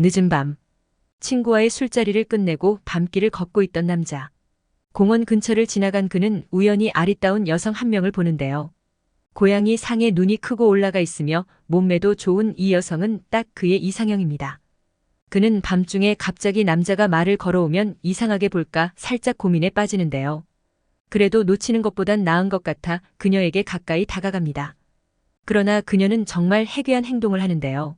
늦은 밤, 친구와의 술자리를 끝내고 밤길을 걷고 있던 남자. 공원 근처를 지나간 그는 우연히 아리따운 여성 한 명을 보는데요. 고양이 상에 눈이 크고 올라가 있으며 몸매도 좋은 이 여성은 딱 그의 이상형입니다. 그는 밤중에 갑자기 남자가 말을 걸어오면 이상하게 볼까 살짝 고민에 빠지는데요. 그래도 놓치는 것보단 나은 것 같아 그녀에게 가까이 다가갑니다. 그러나 그녀는 정말 해괴한 행동을 하는데요.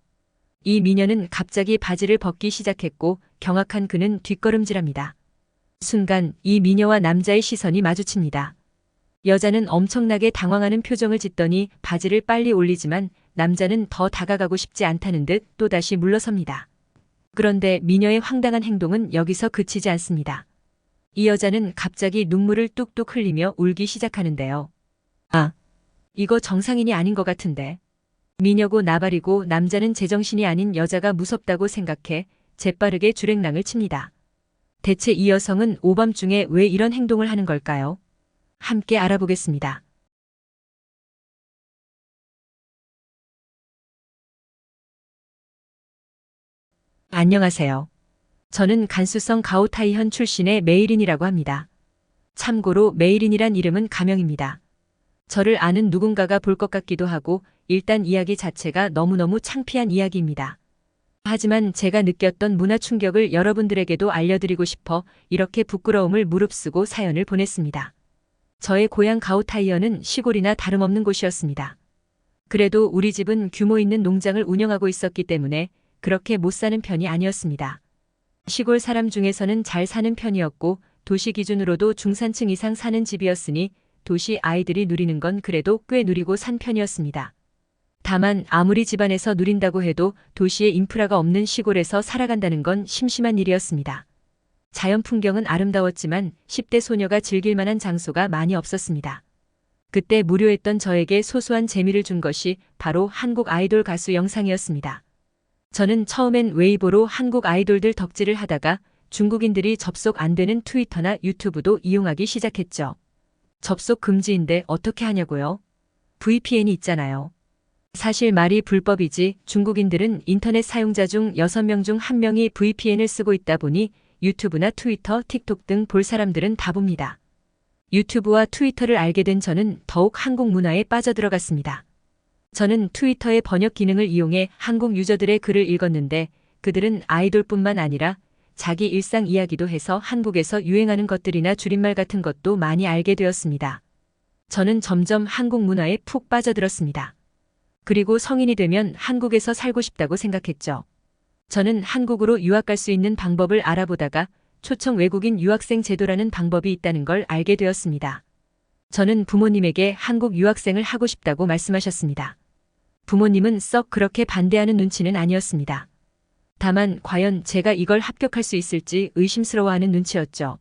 이 미녀는 갑자기 바지를 벗기 시작했고 경악한 그는 뒷걸음질합니다. 순간 이 미녀와 남자의 시선이 마주칩니다. 여자는 엄청나게 당황하는 표정을 짓더니 바지를 빨리 올리지만 남자는 더 다가가고 싶지 않다는 듯 또다시 물러섭니다. 그런데 미녀의 황당한 행동은 여기서 그치지 않습니다. 이 여자는 갑자기 눈물을 뚝뚝 흘리며 울기 시작하는데요. 아, 이거 정상인이 아닌 것 같은데. 미녀고 나발이고 남자는 제정신이 아닌 여자가 무섭다고 생각해 재빠르게 줄행랑을 칩니다. 대체 이 여성은 오밤중에 왜 이런 행동을 하는 걸까요? 함께 알아보겠습니다. 안녕하세요. 저는 간수성 가오타이현 출신의 메이린이라고 합니다. 참고로 메이린이란 이름은 가명입니다. 저를 아는 누군가가 볼 것 같기도 하고 일단 이야기 자체가 너무너무 창피한 이야기입니다. 하지만 제가 느꼈던 문화 충격을 여러분들에게도 알려드리고 싶어 이렇게 부끄러움을 무릅쓰고 사연을 보냈습니다. 저의 고향 가오타이현은 시골이나 다름없는 곳이었습니다. 그래도 우리 집은 규모 있는 농장을 운영하고 있었기 때문에 그렇게 못 사는 편이 아니었습니다. 시골 사람 중에서는 잘 사는 편이었고 도시 기준으로도 중산층 이상 사는 집이었으니 도시 아이들이 누리는 건 그래도 꽤 누리고 산 편이었습니다. 다만 아무리 집안에서 누린다고 해도 도시에 인프라가 없는 시골에서 살아간다는 건 심심한 일이었습니다. 자연 풍경은 아름다웠지만 10대 소녀가 즐길 만한 장소가 많이 없었습니다. 그때 무료했던 저에게 소소한 재미를 준 것이 바로 한국 아이돌 가수 영상이었습니다. 저는 처음엔 웨이보로 한국 아이돌들 덕질을 하다가 중국인들이 접속 안 되는 트위터나 유튜브도 이용하기 시작했죠. 접속 금지인데 어떻게 하냐고요? VPN이 있잖아요. 사실 말이 불법이지 중국인들은 인터넷 사용자 중 6명 중 1명이 VPN을 쓰고 있다 보니 유튜브나 트위터, 틱톡 등 볼 사람들은 다 봅니다. 유튜브와 트위터를 알게 된 저는 더욱 한국 문화에 빠져들어갔습니다. 저는 트위터의 번역 기능을 이용해 한국 유저들의 글을 읽었는데 그들은 아이돌뿐만 아니라 자기 일상 이야기도 해서 한국에서 유행하는 것들이나 줄임말 같은 것도 많이 알게 되었습니다. 저는 점점 한국 문화에 푹 빠져들었습니다. 그리고 성인이 되면 한국에서 살고 싶다고 생각했죠. 저는 한국으로 유학 갈 수 있는 방법을 알아보다가 초청 외국인 유학생 제도라는 방법이 있다는 걸 알게 되었습니다. 저는 부모님에게 한국 유학생을 하고 싶다고 말씀하셨습니다. 부모님은 썩 그렇게 반대하는 눈치는 아니었습니다. 다만 과연 제가 이걸 합격할 수 있을지 의심스러워하는 눈치였죠.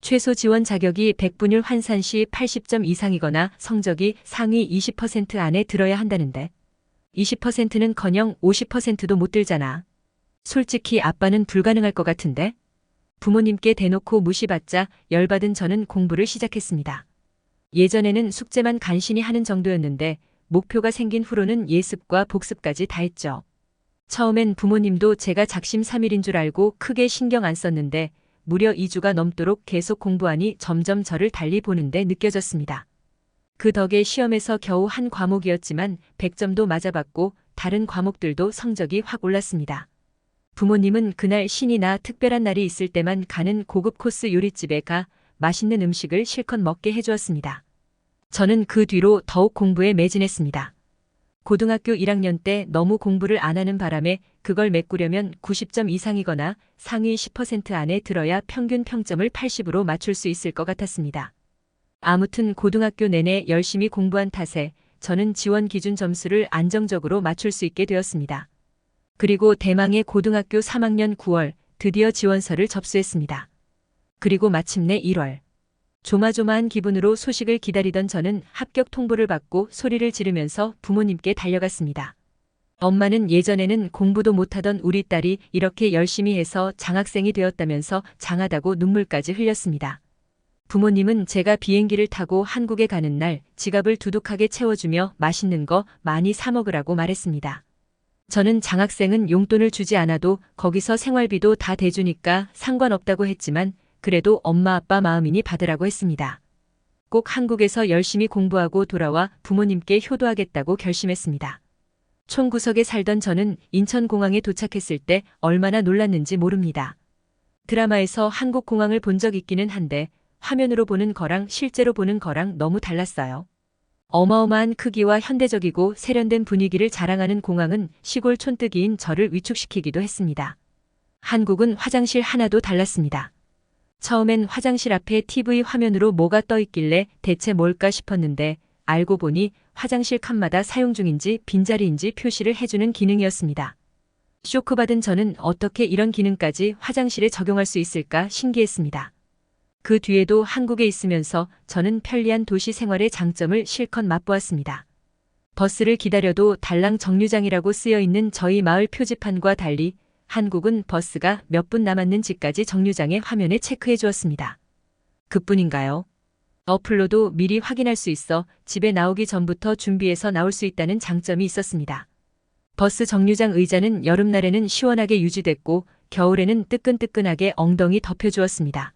최소 지원 자격이 100분율 환산 시 80점 이상이거나 성적이 상위 20% 안에 들어야 한다는데 20%는커녕 50%도 못 들잖아. 솔직히 아빠는 불가능할 것 같은데? 부모님께 대놓고 무시받자 열받은 저는 공부를 시작했습니다. 예전에는 숙제만 간신히 하는 정도였는데 목표가 생긴 후로는 예습과 복습까지 다 했죠. 처음엔 부모님도 제가 작심삼일인 줄 알고 크게 신경 안 썼는데 무려 2주가 넘도록 계속 공부하니 점점 저를 달리 보는데 느껴졌습니다. 그 덕에 시험에서 겨우 한 과목이었지만 100점도 맞아봤고 다른 과목들도 성적이 확 올랐습니다. 부모님은 그날 신이 나 특별한 날이 있을 때만 가는 고급 코스 요리집에 가 맛있는 음식을 실컷 먹게 해주었습니다. 저는 그 뒤로 더욱 공부에 매진했습니다. 고등학교 1학년 때 너무 공부를 안 하는 바람에 그걸 메꾸려면 90점 이상이거나 상위 10% 안에 들어야 평균 평점을 80으로 맞출 수 있을 것 같았습니다. 아무튼 고등학교 내내 열심히 공부한 탓에 저는 지원 기준 점수를 안정적으로 맞출 수 있게 되었습니다. 그리고 대망의 고등학교 3학년 9월 드디어 지원서를 접수했습니다. 그리고 마침내 1월. 조마조마한 기분으로 소식을 기다리던 저는 합격 통보를 받고 소리를 지르면서 부모님께 달려갔습니다. 엄마는 예전에는 공부도 못하던 우리 딸이 이렇게 열심히 해서 장학생이 되었다면서 장하다고 눈물까지 흘렸습니다. 부모님은 제가 비행기를 타고 한국에 가는 날 지갑을 두둑하게 채워주며 맛있는 거 많이 사 먹으라고 말했습니다. 저는 장학생은 용돈을 주지 않아도 거기서 생활비도 다 대주니까 상관없다고 했지만 그래도 엄마 아빠 마음이니 받으라고 했습니다. 꼭 한국에서 열심히 공부하고 돌아와 부모님께 효도하겠다고 결심했습니다. 총구석에 살던 저는 인천공항에 도착했을 때 얼마나 놀랐는지 모릅니다. 드라마에서 한국공항을 본 적 있기는 한데 화면으로 보는 거랑 실제로 보는 거랑 너무 달랐어요. 어마어마한 크기와 현대적이고 세련된 분위기를 자랑하는 공항은 시골 촌뜨기인 저를 위축시키기도 했습니다. 한국은 화장실 하나도 달랐습니다. 처음엔 화장실 앞에 TV 화면으로 뭐가 떠 있길래 대체 뭘까 싶었는데 알고 보니 화장실 칸마다 사용 중인지 빈자리인지 표시를 해주는 기능이었습니다. 쇼크받은 저는 어떻게 이런 기능까지 화장실에 적용할 수 있을까 신기했습니다. 그 뒤에도 한국에 있으면서 저는 편리한 도시 생활의 장점을 실컷 맛보았습니다. 버스를 기다려도 달랑 정류장이라고 쓰여 있는 저희 마을 표지판과 달리 한국은 버스가 몇 분 남았는지까지 정류장의 화면에 체크해 주었습니다. 그뿐인가요? 어플로도 미리 확인할 수 있어 집에 나오기 전부터 준비해서 나올 수 있다는 장점이 있었습니다. 버스 정류장 의자는 여름날에는 시원하게 유지됐고 겨울에는 뜨끈뜨끈하게 엉덩이 덮여주었습니다.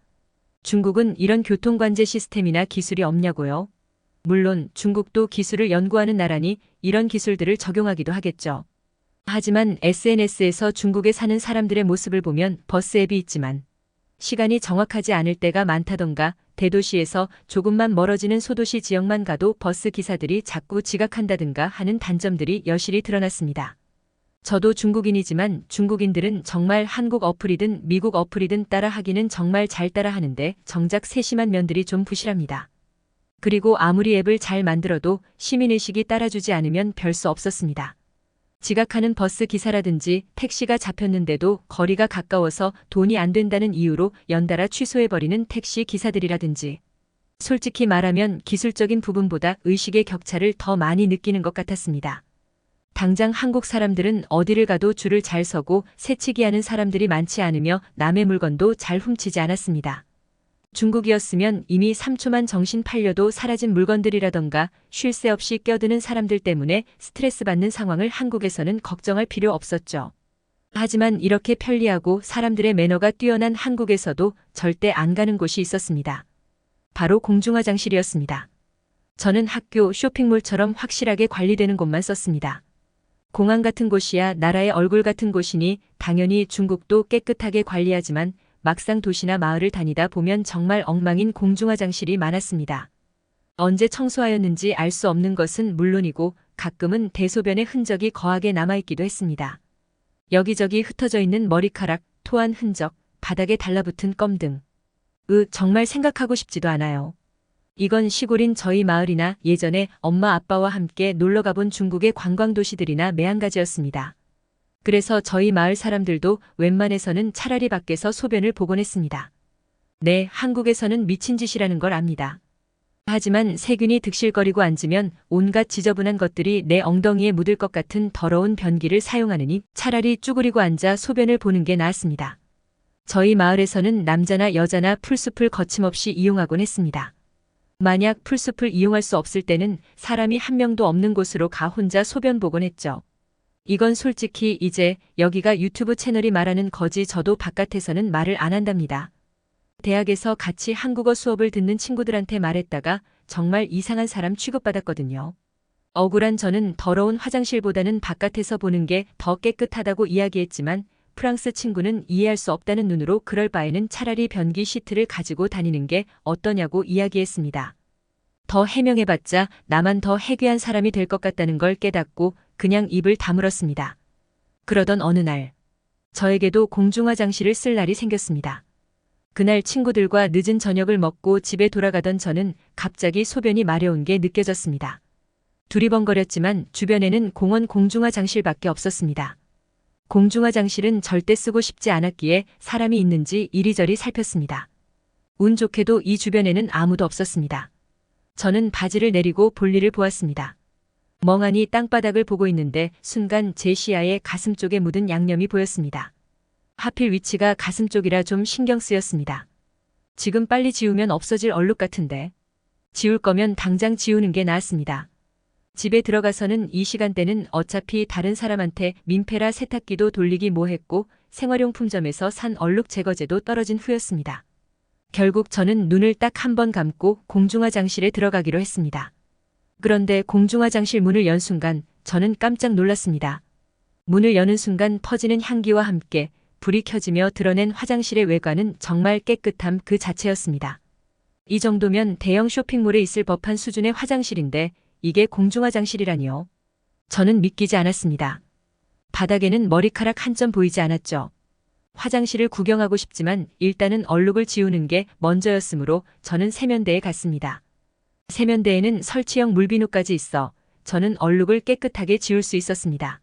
중국은 이런 교통관제 시스템이나 기술이 없냐고요? 물론 중국도 기술을 연구하는 나라니 이런 기술들을 적용하기도 하겠죠. 하지만 SNS에서 중국에 사는 사람들의 모습을 보면 버스 앱이 있지만 시간이 정확하지 않을 때가 많다던가 대도시에서 조금만 멀어지는 소도시 지역만 가도 버스 기사들이 자꾸 지각한다든가 하는 단점들이 여실히 드러났습니다. 저도 중국인이지만 중국인들은 정말 한국 어플이든 미국 어플이든 따라하기는 정말 잘 따라하는데 정작 세심한 면들이 좀 부실합니다. 그리고 아무리 앱을 잘 만들어도 시민의식이 따라주지 않으면 별 수 없었습니다. 지각하는 버스 기사라든지 택시가 잡혔는데도 거리가 가까워서 돈이 안 된다는 이유로 연달아 취소해버리는 택시 기사들이라든지 솔직히 말하면 기술적인 부분보다 의식의 격차를 더 많이 느끼는 것 같았습니다. 당장 한국 사람들은 어디를 가도 줄을 잘 서고 새치기 하는 사람들이 많지 않으며 남의 물건도 잘 훔치지 않았습니다. 중국이었으면 이미 3초만 정신 팔려도 사라진 물건들이라던가 쉴 새 없이 껴드는 사람들 때문에 스트레스 받는 상황을 한국에서는 걱정할 필요 없었죠. 하지만 이렇게 편리하고 사람들의 매너가 뛰어난 한국에서도 절대 안 가는 곳이 있었습니다. 바로 공중화장실이었습니다. 저는 학교 쇼핑몰처럼 확실하게 관리되는 곳만 썼습니다. 공항 같은 곳이야 나라의 얼굴 같은 곳이니 당연히 중국도 깨끗하게 관리하지만 막상 도시나 마을을 다니다 보면 정말 엉망인 공중화장실이 많았습니다. 언제 청소하였는지 알 수 없는 것은 물론이고 가끔은 대소변의 흔적이 거하게 남아있기도 했습니다. 여기저기 흩어져 있는 머리카락, 토한 흔적, 바닥에 달라붙은 껌 등. 정말 생각하고 싶지도 않아요. 이건 시골인 저희 마을이나 예전에 엄마 아빠와 함께 놀러 가본 중국의 관광도시들이나 매한가지였습니다. 그래서 저희 마을 사람들도 웬만해서는 차라리 밖에서 소변을 보곤 했습니다. 네, 한국에서는 미친 짓이라는 걸 압니다. 하지만 세균이 득실거리고 앉으면 온갖 지저분한 것들이 내 엉덩이에 묻을 것 같은 더러운 변기를 사용하느니 차라리 쭈그리고 앉아 소변을 보는 게 나았습니다. 저희 마을에서는 남자나 여자나 풀숲을 거침없이 이용하곤 했습니다. 만약 풀숲을 이용할 수 없을 때는 사람이 한 명도 없는 곳으로 가 혼자 소변 보곤 했죠. 이건 솔직히 이제 여기가 유튜브 채널이 말하는 거지 저도 바깥에서는 말을 안 한답니다. 대학에서 같이 한국어 수업을 듣는 친구들한테 말했다가 정말 이상한 사람 취급받았거든요. 억울한 저는 더러운 화장실보다는 바깥에서 보는 게 더 깨끗하다고 이야기했지만 프랑스 친구는 이해할 수 없다는 눈으로 그럴 바에는 차라리 변기 시트를 가지고 다니는 게 어떠냐고 이야기했습니다. 더 해명해봤자 나만 더 해괴한 사람이 될 것 같다는 걸 깨닫고 그냥 입을 다물었습니다. 그러던 어느 날 저에게도 공중화장실을 쓸 날이 생겼습니다. 그날 친구들과 늦은 저녁을 먹고 집에 돌아가던 저는 갑자기 소변이 마려운 게 느껴졌습니다. 두리번거렸지만 주변에는 공원 공중화장실밖에 없었습니다. 공중화장실은 절대 쓰고 싶지 않았기에 사람이 있는지 이리저리 살폈습니다. 운 좋게도 이 주변에는 아무도 없었습니다. 저는 바지를 내리고 볼일을 보았습니다. 멍하니 땅바닥을 보고 있는데 순간 제 시야에 가슴 쪽에 묻은 양념이 보였습니다. 하필 위치가 가슴 쪽이라 좀 신경 쓰였습니다. 지금 빨리 지우면 없어질 얼룩 같은데. 지울 거면 당장 지우는 게 나았습니다. 집에 들어가서는 이 시간대는 어차피 다른 사람한테 민폐라 세탁기도 돌리기 뭐했고 생활용품점에서 산 얼룩 제거제도 떨어진 후였습니다. 결국 저는 눈을 딱 한 번 감고 공중화장실에 들어가기로 했습니다. 그런데 공중화장실 문을 연 순간 저는 깜짝 놀랐습니다. 문을 여는 순간 퍼지는 향기와 함께 불이 켜지며 드러낸 화장실의 외관은 정말 깨끗함 그 자체였습니다. 이 정도면 대형 쇼핑몰에 있을 법한 수준의 화장실인데 이게 공중화장실이라니요. 저는 믿기지 않았습니다. 바닥에는 머리카락 한 점 보이지 않았죠. 화장실을 구경하고 싶지만 일단은 얼룩을 지우는 게 먼저였으므로 저는 세면대에 갔습니다. 세면대에는 설치형 물비누까지 있어 저는 얼룩을 깨끗하게 지울 수 있었습니다.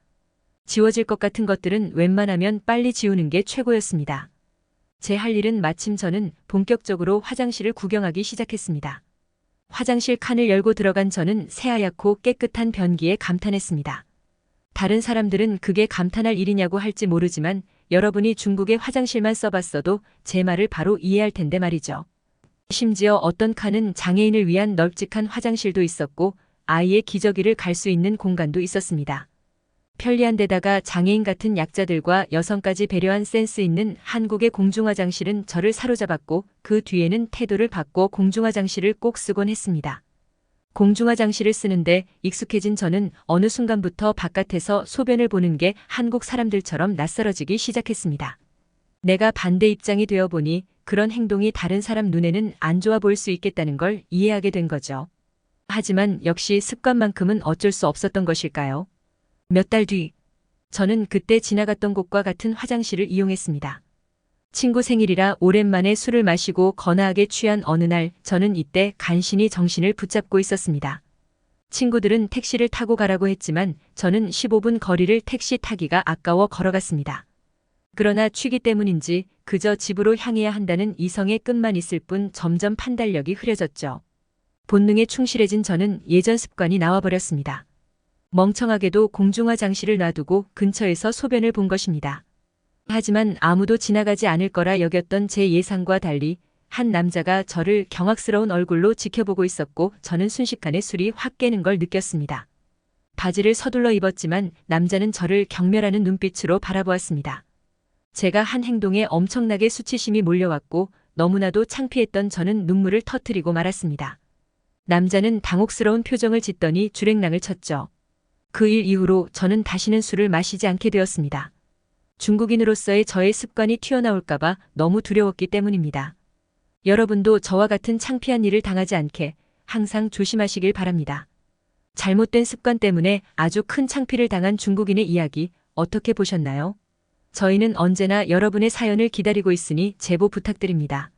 지워질 것 같은 것들은 웬만하면 빨리 지우는 게 최고였습니다. 제 할 일은 마침 저는 본격적으로 화장실을 구경하기 시작했습니다. 화장실 칸을 열고 들어간 저는 새하얗고 깨끗한 변기에 감탄했습니다. 다른 사람들은 그게 감탄할 일이냐고 할지 모르지만 여러분이 중국의 화장실만 써봤어도 제 말을 바로 이해할 텐데 말이죠. 심지어 어떤 칸은 장애인을 위한 널찍한 화장실도 있었고 아이의 기저귀를 갈 수 있는 공간도 있었습니다. 편리한 데다가 장애인 같은 약자들과 여성까지 배려한 센스 있는 한국의 공중화장실은 저를 사로잡았고 그 뒤에는 태도를 바꿔 공중화장실을 꼭 쓰곤 했습니다. 공중화장실을 쓰는데 익숙해진 저는 어느 순간부터 바깥에서 소변을 보는 게 한국 사람들처럼 낯설어지기 시작했습니다. 내가 반대 입장이 되어 보니 그런 행동이 다른 사람 눈에는 안 좋아 보일 수 있겠다는 걸 이해하게 된 거죠. 하지만 역시 습관만큼은 어쩔 수 없었던 것일까요? 몇 달 뒤, 저는 그때 지나갔던 곳과 같은 화장실을 이용했습니다. 친구 생일이라 오랜만에 술을 마시고 거나하게 취한 어느 날 저는 이때 간신히 정신을 붙잡고 있었습니다. 친구들은 택시를 타고 가라고 했지만 저는 15분 거리를 택시 타기가 아까워 걸어갔습니다. 그러나 취기 때문인지 그저 집으로 향해야 한다는 이성의 끝만 있을 뿐 점점 판단력이 흐려졌죠. 본능에 충실해진 저는 예전 습관이 나와버렸습니다. 멍청하게도 공중화장실을 놔두고 근처에서 소변을 본 것입니다. 하지만 아무도 지나가지 않을 거라 여겼던 제 예상과 달리 한 남자가 저를 경악스러운 얼굴로 지켜보고 있었고 저는 순식간에 술이 확 깨는 걸 느꼈습니다. 바지를 서둘러 입었지만 남자는 저를 경멸하는 눈빛으로 바라보았습니다. 제가 한 행동에 엄청나게 수치심이 몰려왔고 너무나도 창피했던 저는 눈물을 터뜨리고 말았습니다. 남자는 당혹스러운 표정을 짓더니 주랭랑을 쳤죠. 그 일 이후로 저는 다시는 술을 마시지 않게 되었습니다. 중국인으로서의 저의 습관이 튀어나올까봐 너무 두려웠기 때문입니다. 여러분도 저와 같은 창피한 일을 당하지 않게 항상 조심하시길 바랍니다. 잘못된 습관 때문에 아주 큰 창피를 당한 중국인의 이야기 어떻게 보셨나요? 저희는 언제나 여러분의 사연을 기다리고 있으니 제보 부탁드립니다.